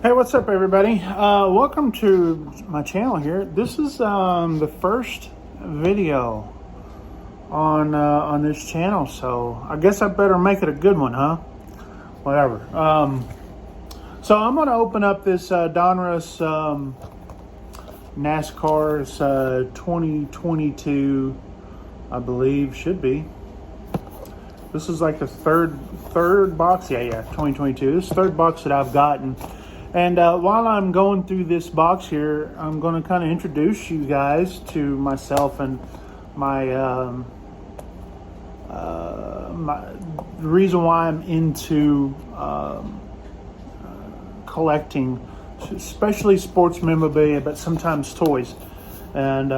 Hey, what's up, everybody? Welcome to my channel here. This is the first video on this channel, so I guess I better make it a good one, huh? Whatever. So I'm going to open up this Donruss NASCAR's 2022, I believe, should be. This is like the third box. Yeah, 2022. This is the third box that I've gotten. And while I'm going through this box here, I'm going to kind of introduce you guys to myself and the reason why I'm into collecting, especially sports memorabilia, but sometimes toys, and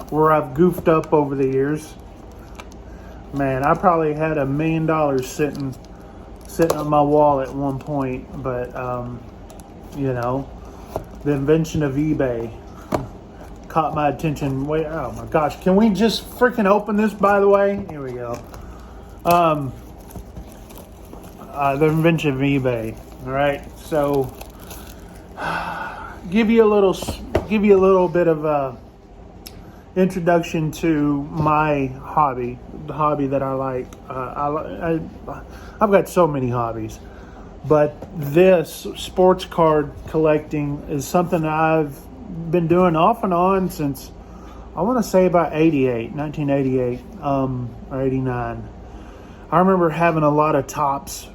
where I've goofed up over the years. Man, I probably had $1 million sitting on my wall at one point, but the invention of eBay caught my attention. Wait, oh my gosh, can we just freaking open this, by the way? Here we go. The invention of eBay. All right, so give you a little bit of introduction to my hobby, the hobby that I like. I've got so many hobbies, but this sports card collecting is something I've been doing off and on since, I want to say, about 1988 or 89. I remember having a lot of tops,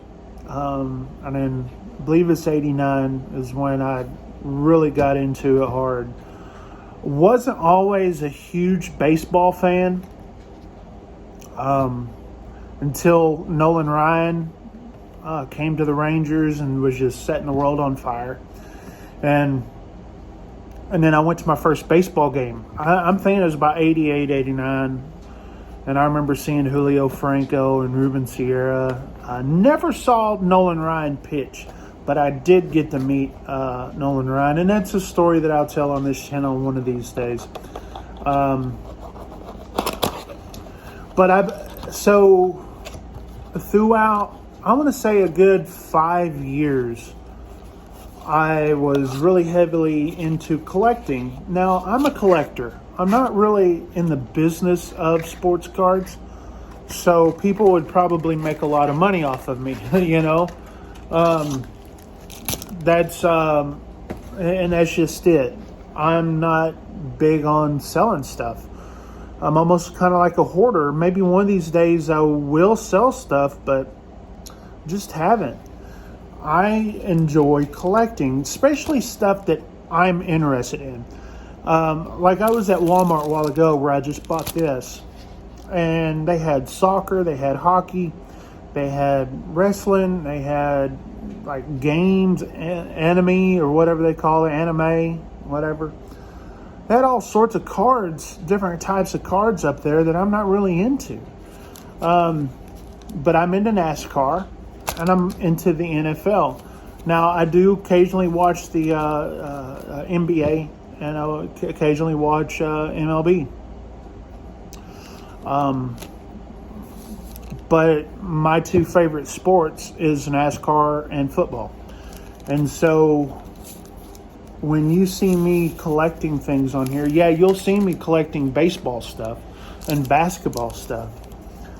and then I believe it's 89 is when I really got into it hard. Wasn't always a huge baseball fan until Nolan Ryan came to the Rangers and was just setting the world on fire. And then I went to my first baseball game. I'm thinking it was about 88, 89. And I remember seeing Julio Franco and Ruben Sierra. I never saw Nolan Ryan pitch, but I did get to meet Nolan Ryan, and that's a story that I'll tell on this channel one of these days. So throughout, I want to say, a good 5 years, I was really heavily into collecting. Now, I'm a collector. I'm not really in the business of sports cards, so people would probably make a lot of money off of me, That's just it. I'm not big on selling stuff. I'm almost kind of like a hoarder. Maybe one of these days I will sell stuff, but just haven't. I enjoy collecting, especially stuff that I'm interested in. Like I was at Walmart a while ago where I just bought this, and they had soccer, they had hockey, they had wrestling, they had like games, anime, or whatever they call it, anime, whatever. They had all sorts of cards, different types of cards up there that I'm not really into. But I'm into NASCAR, and I'm into the NFL. Now, I do occasionally watch the NBA, and I occasionally watch MLB. But my two favorite sports is NASCAR and football. And so when you see me collecting things on here, yeah, you'll see me collecting baseball stuff and basketball stuff,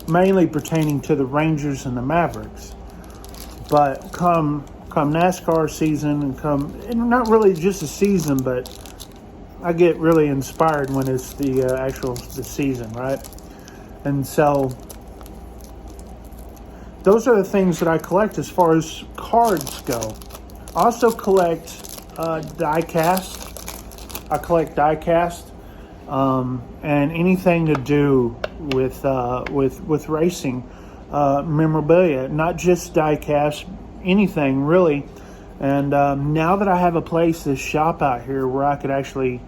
mainly pertaining to the Rangers and the Mavericks. But come NASCAR season, and not really just a season, but I get really inspired when it's the season, right? And so those are the things that I collect as far as cards go. I also collect die-cast. I collect die-cast and anything to do with racing memorabilia, not just die-cast, anything really. And now that I have a place to shop out here where I could actually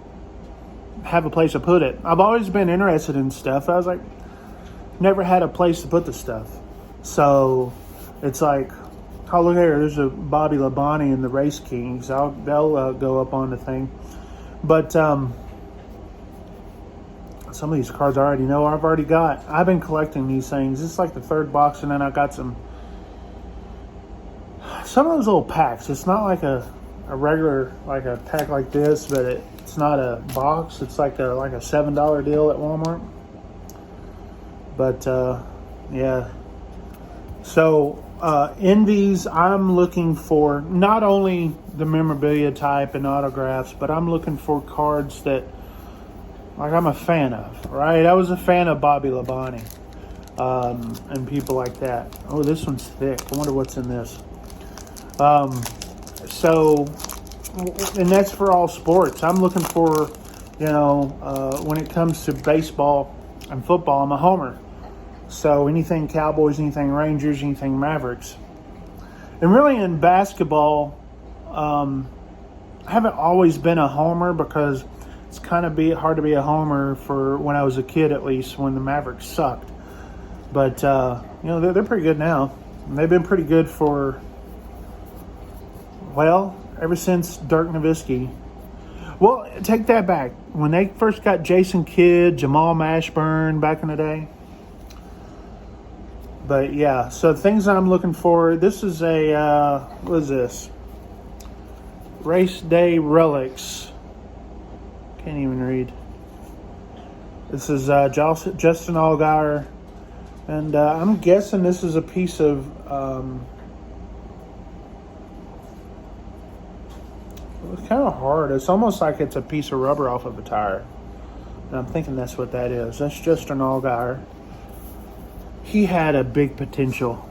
have a place to put it, I've always been interested in stuff. I was like, never had a place to put the stuff. So it's like, oh, look here, there's a Bobby Labonte and the Race Kings. They'll go up on the thing. But some of these cards I already know, I've already got. I've been collecting these things. It's like the third box, and then I got some some of those little packs. It's not like a regular, like a pack like this, but it's not a box. It's like a $7 deal at Walmart. But yeah. So in these, I'm looking for not only the memorabilia type and autographs, but I'm looking for cards that, like, I'm a fan of, right? I was a fan of Bobby Labonte and people like that. Oh, this one's thick. I wonder what's in this. So, and that's for all sports. I'm looking for, when it comes to baseball and football, I'm a homer. So anything Cowboys, anything Rangers, anything Mavericks. And really in basketball, I haven't always been a homer because it's kind of hard to be a homer for when I was a kid, at least, when the Mavericks sucked. But, they're pretty good now. And they've been pretty good for, well, ever since Dirk Nowitzki. Well, take that back. When they first got Jason Kidd, Jamal Mashburn back in the day. But, yeah, so things I'm looking for. This is what is this? Race Day Relics. Can't even read. This is Justin Allgaier. And I'm guessing this is a piece of... it's kind of hard. It's almost like it's a piece of rubber off of a tire. And I'm thinking that's what that is. That's Justin Allgaier. He had a big potential.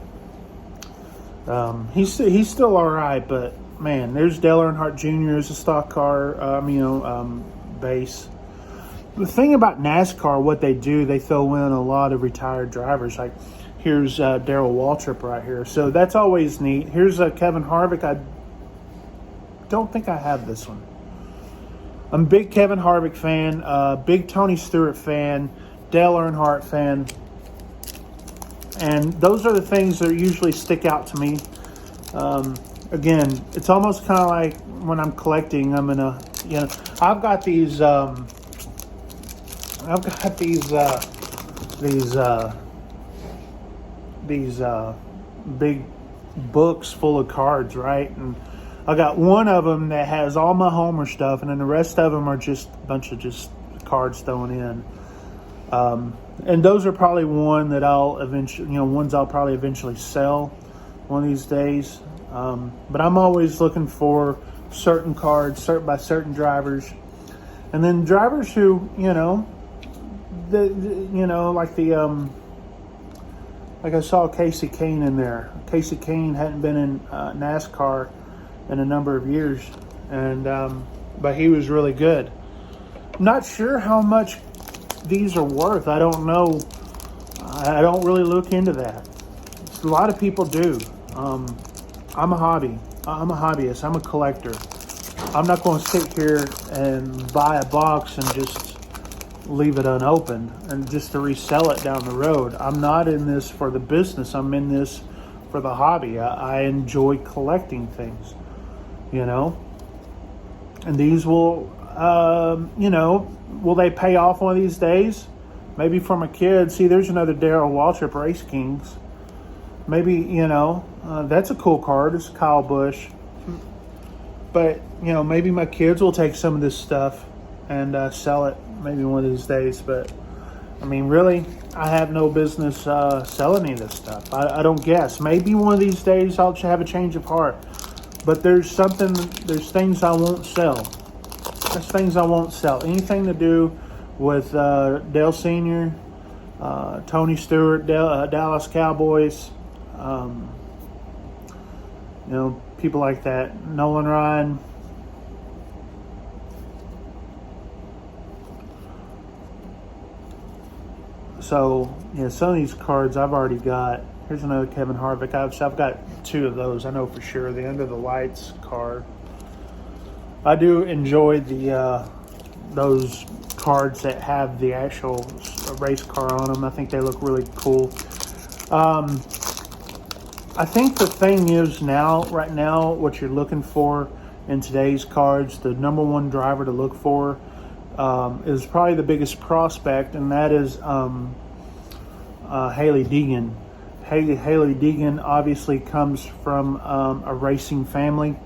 He's still all right, but man, there's Dale Earnhardt Jr. as a stock car. Base. The thing about NASCAR, what they do, they throw in a lot of retired drivers. Like here's Darrell Waltrip right here, so that's always neat. Here's Kevin Harvick. I don't think I have this one. I'm a big Kevin Harvick fan, big Tony Stewart fan, Dale Earnhardt fan. And those are the things that usually stick out to me. Again, it's almost kind of like when I'm collecting. I've got these big books full of cards, right? And I got one of them that has all my Homer stuff, and then the rest of them are just a bunch of just cards thrown in. And those are probably ones I'll probably eventually sell one of these days. But I'm always looking for certain cards, by certain drivers, and then drivers who, like I saw Casey Kane in there. Casey Kane hadn't been in NASCAR in a number of years, and but he was really good. Not sure how much these are worth. I don't know. I don't really look into that. A lot of people do. I'm a hobbyist. I'm a collector. I'm not going to sit here and buy a box and just leave it unopened and just to resell it down the road. I'm not in this for the business. I'm in this for the hobby. I enjoy collecting things, and these will, will they pay off one of these days? Maybe for my kids. See, there's another Darrell Waltrip Race Kings. Maybe, that's a cool card. It's Kyle Busch. But, maybe my kids will take some of this stuff and sell it maybe one of these days. But, really, I have no business selling any of this stuff. I don't guess. Maybe one of these days I'll have a change of heart. But there's things I won't sell. There's things I won't sell. Anything to do with Dale Sr., Tony Stewart, Dallas Cowboys, people like that. Nolan Ryan. So, some of these cards I've already got. Here's another Kevin Harvick. I've got two of those. I know for sure. The Under the Lights card. I do enjoy those cards that have the actual race car on them. I think they look really cool. I think the thing is right now, what you're looking for in today's cards, the number one driver to look for is probably the biggest prospect, and that is Hailie Deegan. Haley Deegan obviously comes from a racing family,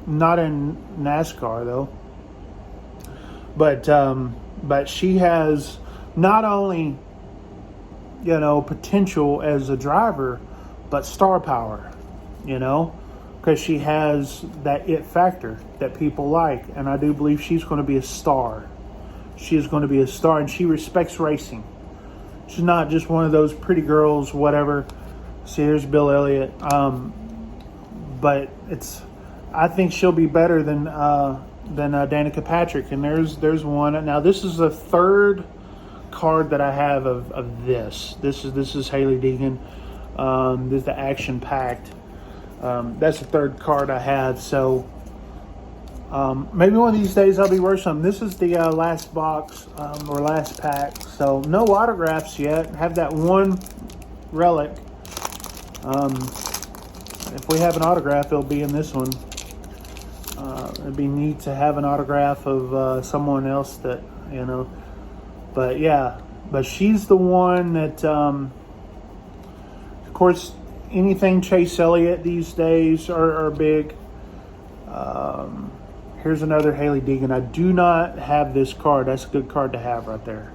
not in NASCAR though, but she has not only, you know, potential as a driver, but star power, you know, because she has that it factor that people like, and I do believe she's going to be a star. She is going to be a star, and she respects racing. She's not just one of those pretty girls, whatever. See, here's Bill Elliott. But I think she'll be better than Danica Patrick. And there's one. Now, this is the third card that I have of this. This is Haley Deegan. This is the action packed. That's the third card I have. So maybe one of these days I'll be worth something. This is the last box or last pack. So no autographs yet. Have that one relic. If we have an autograph, it'll be in this one. It'd be neat to have an autograph of someone else that, you know. But yeah, but she's the one that, of course, anything Chase Elliott these days are big. Here's another Haley Deegan. I do not have this card. That's a good card to have right there.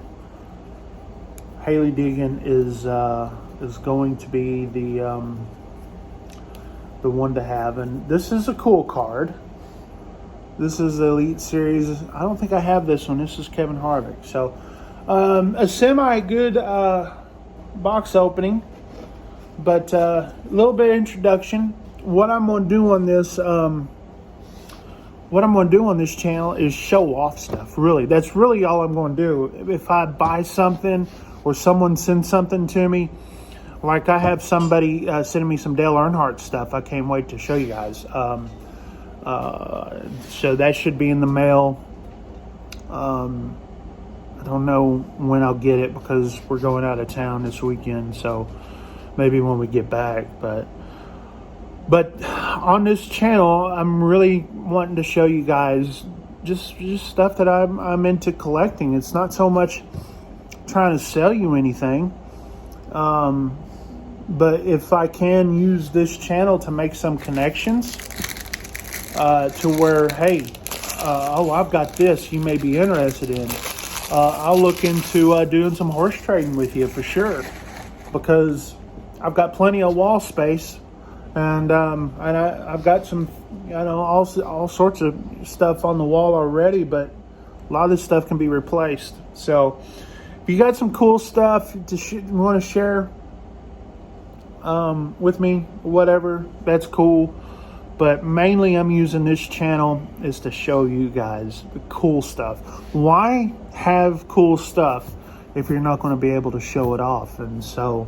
Haley Deegan is going to be the one to have, and this is a cool card. This is the Elite Series. I don't think I have this one. This is Kevin Harvick. So a semi-good box opening, but a little bit of introduction. What I'm going to do on this, channel is show off stuff. Really, that's really all I'm going to do. If I buy something or someone sends something to me, like I have somebody sending me some Dale Earnhardt stuff. I can't wait to show you guys. So that should be in the mail. I don't know when I'll get it because we're going out of town this weekend. So maybe when we get back. But on this channel, I'm really wanting to show you guys just stuff that I'm into collecting. It's not so much trying to sell you anything. But if I can use this channel to make some connections to where, hey, I've got this you may be interested in. I'll look into doing some horse trading with you for sure, because I've got plenty of wall space, and I've got some, you know, all sorts of stuff on the wall already, but a lot of this stuff can be replaced. So if you got some cool stuff you want to share with me, whatever, that's cool. But mainly I'm using this channel is to show you guys the cool stuff. Why have cool stuff if you're not going to be able to show it off? And so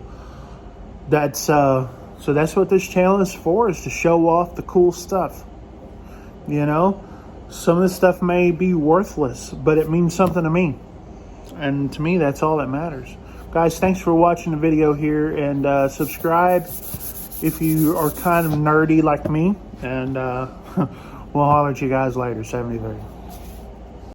that's what this channel is for, is to show off the cool stuff. You know, some of this stuff may be worthless, but it means something to me. And to me, that's all that matters. Guys, thanks for watching the video here, and subscribe if you are kind of nerdy like me, and we'll holler at you guys later. 73.